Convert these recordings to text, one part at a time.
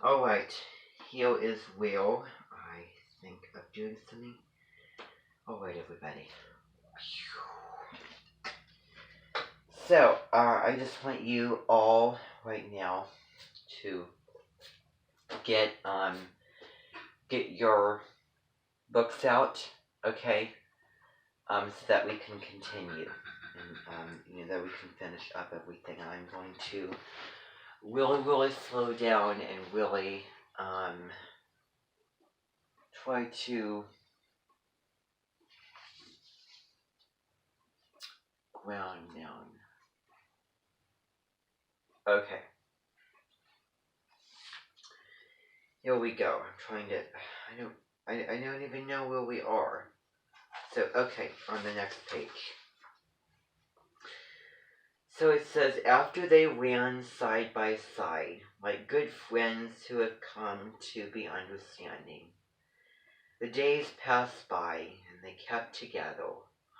Alright, here is Will. I think of doing something. Alright, everybody. So, I just want you all right now to get your books out, okay? So that we can continue and that we can finish up everything. I'm going to really slow down and really try to ground down. Okay. Here we go. I'm trying to. I don't even know where we are. So okay, on the next page. So it says, after they ran side by side, like good friends who have come to be understanding, the days passed by, and they kept together,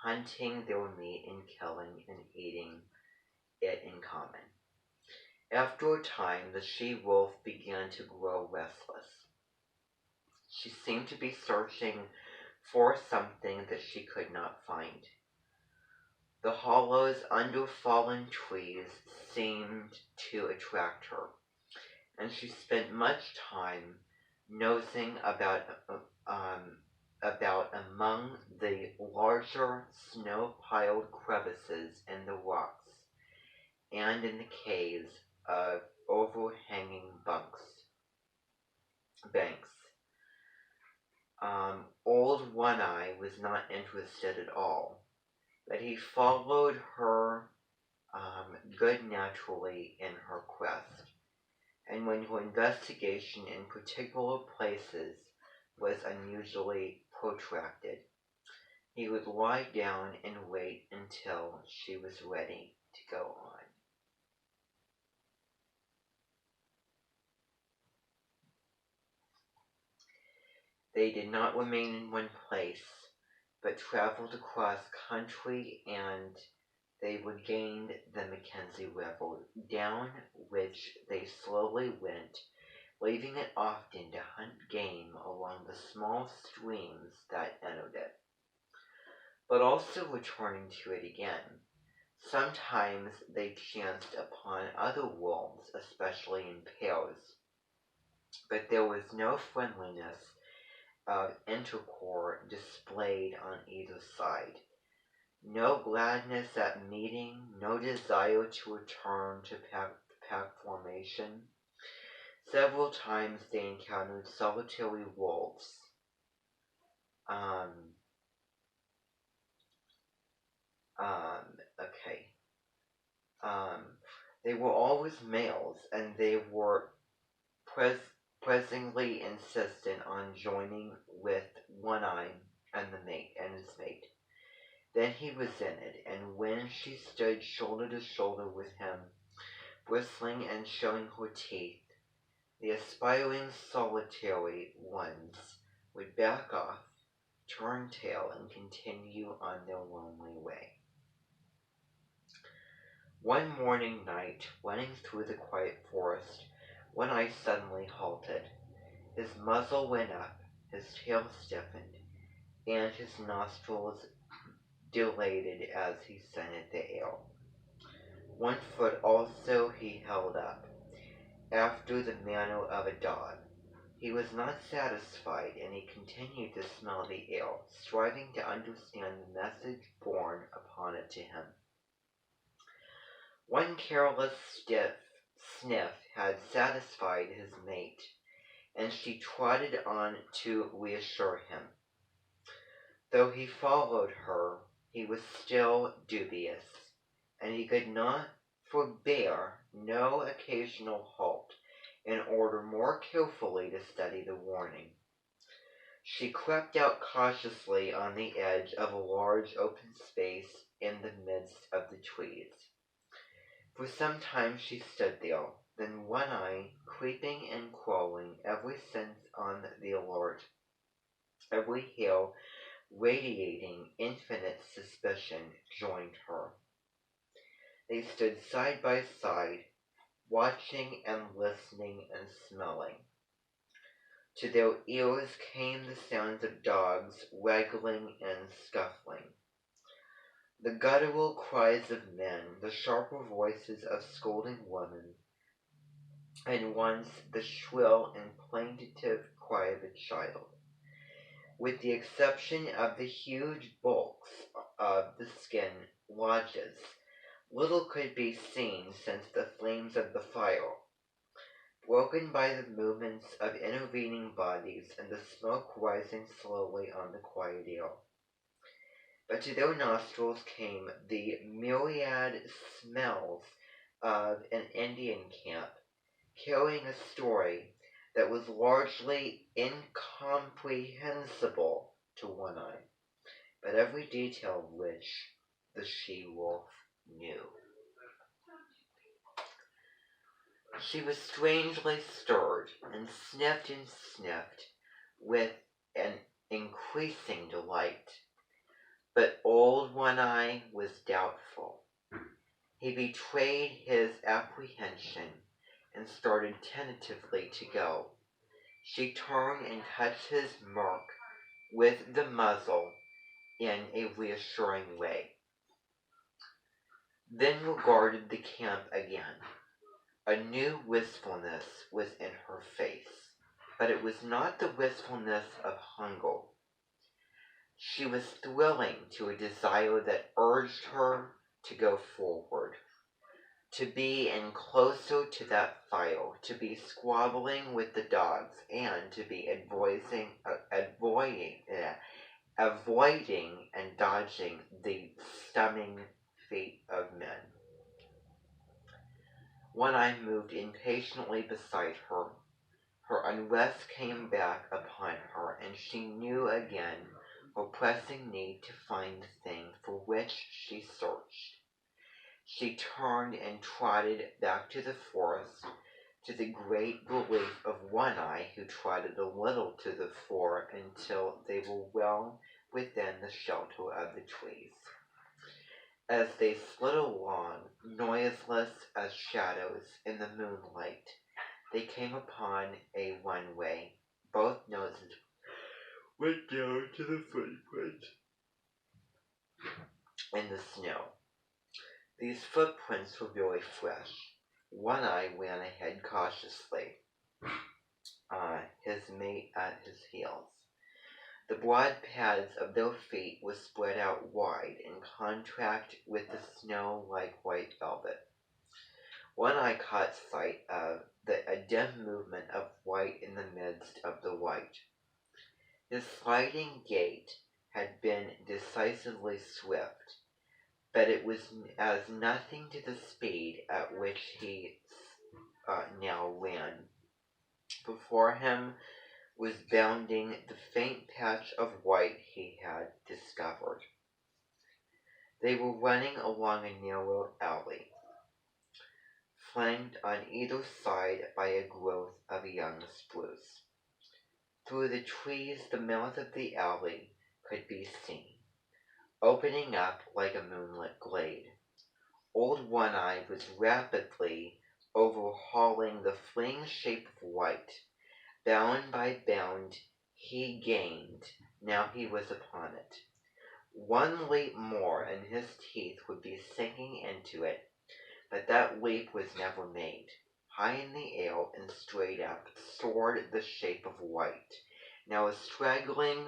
hunting their meat and killing and eating it in common. After a time, the she-wolf began to grow restless. She seemed to be searching for something that she could not find. The hollows under fallen trees seemed to attract her, and she spent much time nosing about among the larger snow-piled crevices in the rocks and in the caves of overhanging banks. Old One-Eye was not interested at all, but he followed her good naturally in her quest, and when her investigation in particular places was unusually protracted, he would lie down and wait until she was ready to go on. They did not remain in one place, but traveled across country, and they regained the Mackenzie River, down which they slowly went, leaving it often to hunt game along the small streams that entered it, but also returning to it again. Sometimes they chanced upon other wolves, especially in pairs, but there was no friendliness of intercourse displayed on either side. No gladness at meeting, no desire to return to pack formation. Several times they encountered solitary wolves. Okay. They were always males, and they were pressingly insistent on joining with One-Eye and his mate. Then he resented, and when she stood shoulder to shoulder with him, bristling and showing her teeth, the aspiring solitary ones would back off, turn tail, and continue on their lonely way. One morning night, running through the quiet forest, One-Eye suddenly halted. His muzzle went up, his tail stiffened, and his nostrils dilated as he scented the air. One foot also he held up, after the manner of a dog. He was not satisfied, and he continued to smell the air, striving to understand the message borne upon it to him. One careless sniff had satisfied his mate, and she trotted on to reassure him. Though he followed her, he was still dubious, and he could not forbear no occasional halt in order more carefully to study the warning. She crept out cautiously on the edge of a large open space in the midst of the trees. For some time she stood there, then One-Eye, creeping and crawling, every sense on the alert, every hair radiating infinite suspicion, joined her. They stood side by side, watching and listening and smelling. To their ears came the sounds of dogs waggling and scuffling, the guttural cries of men, the sharper voices of scolding women, and once the shrill and plaintive cry of a child. With the exception of the huge bulks of the skin lodges, little could be seen since the flames of the fire, broken by the movements of intervening bodies and the smoke rising slowly on the quiet air. But to their nostrils came the myriad smells of an Indian camp, carrying a story that was largely incomprehensible to One Eye, but every detail of which the she-wolf knew. She was strangely stirred, and sniffed with an increasing delight. But old One Eye was doubtful. He betrayed his apprehension and started tentatively to go. She turned and touched his mirk with the muzzle in a reassuring way, then regarded the camp again. A new wistfulness was in her face, but it was not the wistfulness of hunger. She was thrilling to a desire that urged her to go forward, to be in closer to that fire, to be squabbling with the dogs, and to be avoiding and dodging the stunning feet of men. One Eye moved impatiently beside her. Her unrest came back upon her, and she knew again her pressing need to find the thing for which she searched. She turned and trotted back to the forest, to the great relief of One Eye, who trotted a little to the fore until they were well within the shelter of the trees. As they slid along, noiseless as shadows in the moonlight, they came upon a one-way. Both noses went down to the footprints in the snow. These footprints were very fresh. One Eye ran ahead cautiously, his mate at his heels. The broad pads of their feet were spread out wide in contrast with the snow like white velvet. One Eye caught sight of a dim movement of white in the midst of the white. His sliding gait had been decisively swift, but it was as nothing to the speed at which he now ran. Before him was bounding the faint patch of white he had discovered. They were running along a narrow alley, flanked on either side by a growth of young spruce. Through the trees the mouth of the alley could be seen, opening up like a moonlit glade. Old One Eye was rapidly overhauling the fleeing shape of white. Bound by bound he gained. Now he was upon it. One leap more and his teeth would be sinking into it, but that leap was never made. High in the air and straight up soared the shape of white, now a straggling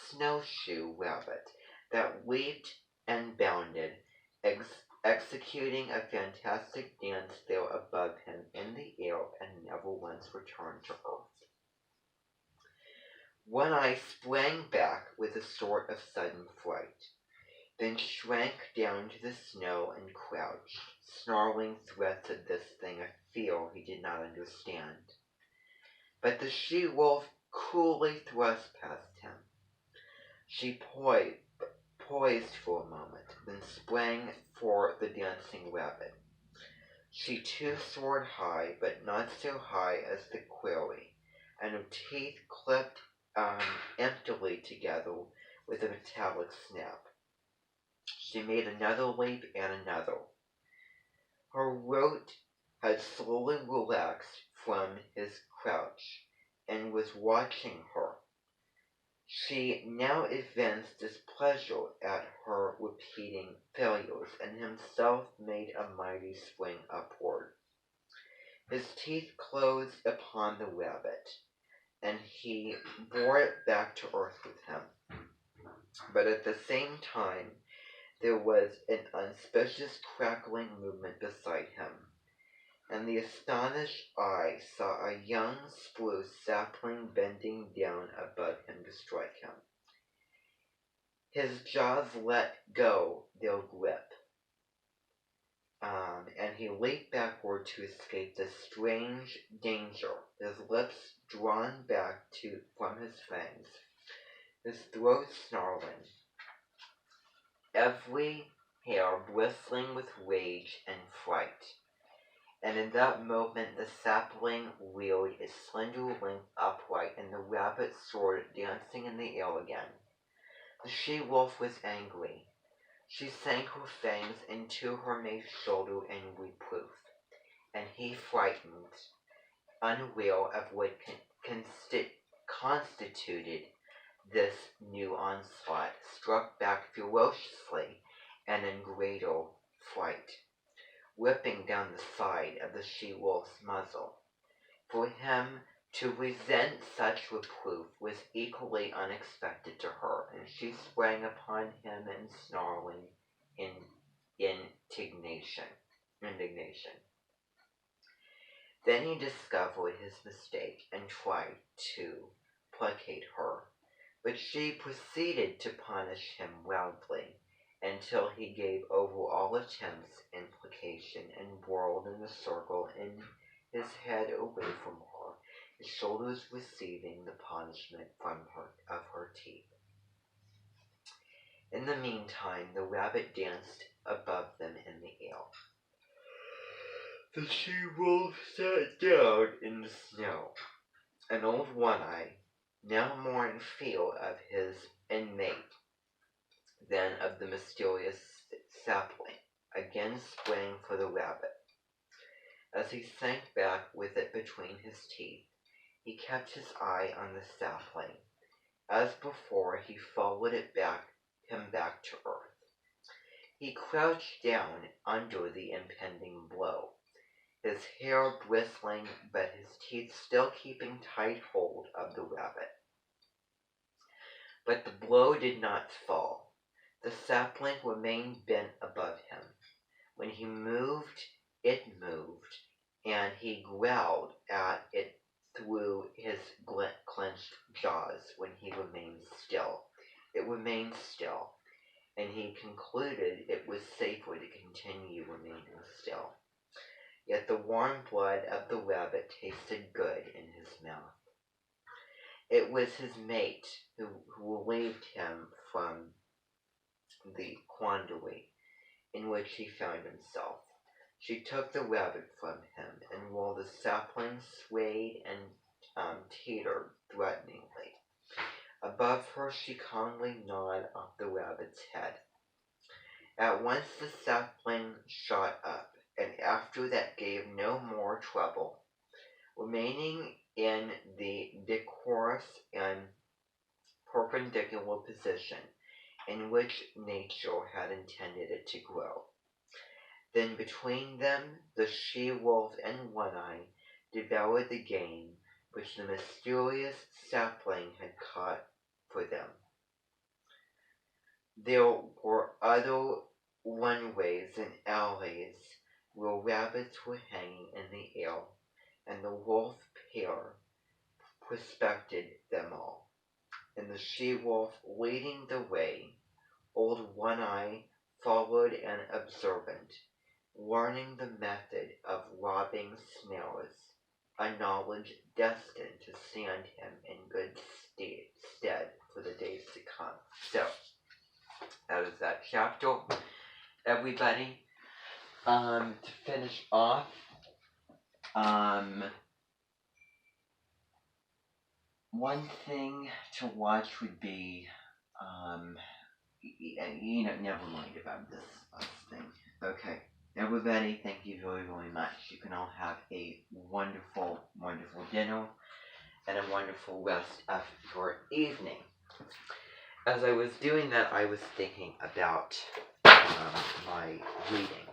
snowshoe rabbit that leaped and bounded, executing a fantastic dance there above him in the air and never once returned to earth. One Eye sprang back with a sort of sudden fright, then shrank down to the snow and crouched, snarling threats at this thing of fear he did not understand. But the she-wolf coolly thrust past him. She poised for a moment, then sprang for the dancing rabbit. She too soared high, but not so high as the quarry, and her teeth clipped emptily together with a metallic snap. She made another leap and another. Her root had slowly relaxed from his crouch, and was was watching her. She now evinced displeasure at her repeating failures, and himself made a mighty spring upward. His teeth closed upon the rabbit, and he bore it back to earth with him. But at the same time, there was an auspicious crackling movement beside him, and the astonished eye saw a young spruce sapling bending down above him to strike him. His jaws let go their grip, and he leaped backward to escape the strange danger, his lips drawn back from his fangs, his throat snarling, every hair bristling with rage and fright. And in that moment the sapling wheeled its slender length upright, and the rabbit soared dancing in the air again. The she-wolf was angry. She sank her fangs into her mate's shoulder in reproof, and he, frightened, unaware of what constituted this new onslaught, struck back ferociously and in greater fright, whipping down the side of the she-wolf's muzzle. For him to resent such reproof was equally unexpected to her, and she sprang upon him in snarling indignation. Then he discovered his mistake and tried to placate her, but she proceeded to punish him roundly, until he gave over all attempts at placation and whirled in a circle in his head away from her, his shoulders receiving the punishment of her teeth. In the meantime, the rabbit danced above them in the air. The she-wolf sat down in the snow, and old One-Eye, now more in fear of his inmate than of the mysterious sapling, again sprang for the rabbit. As he sank back with it between his teeth, he kept his eye on the sapling. As before, he followed him back to earth. He crouched down under the impending blow, his hair bristling, but his teeth still keeping tight hold of the rabbit. But the blow did not fall. The sapling remained bent above him. When he moved, it moved, and he growled at it through his clenched jaws. When he remained still, it remained still, and he concluded it was safer to continue remaining still. Yet the warm blood of the rabbit tasted good in his mouth. It was his mate who relieved him from the quandary in which he found himself. She took the rabbit from him, and while the sapling swayed and teetered threateningly above her, she calmly gnawed off the rabbit's head. At once the sapling shot up, and after that gave no more trouble, remaining in the decorous and perpendicular position in which nature had intended it to grow. Then between them, the she-wolf and One-Eye devoured the game which the mysterious sapling had caught for them. There were other runways and alleys where rabbits were hanging in the air, and the wolf pair prospected them all, and the she-wolf leading the way, old One-Eye followed and observant, learning the method of robbing snares, a knowledge destined to stand him in good stead for the days to come. So, that is that chapter, everybody. To finish off, one thing to watch would be, never mind about this thing. Okay, everybody, thank you very, very much. You can all have a wonderful, wonderful dinner. and a wonderful rest of your evening. As I was doing that, I was thinking about my reading.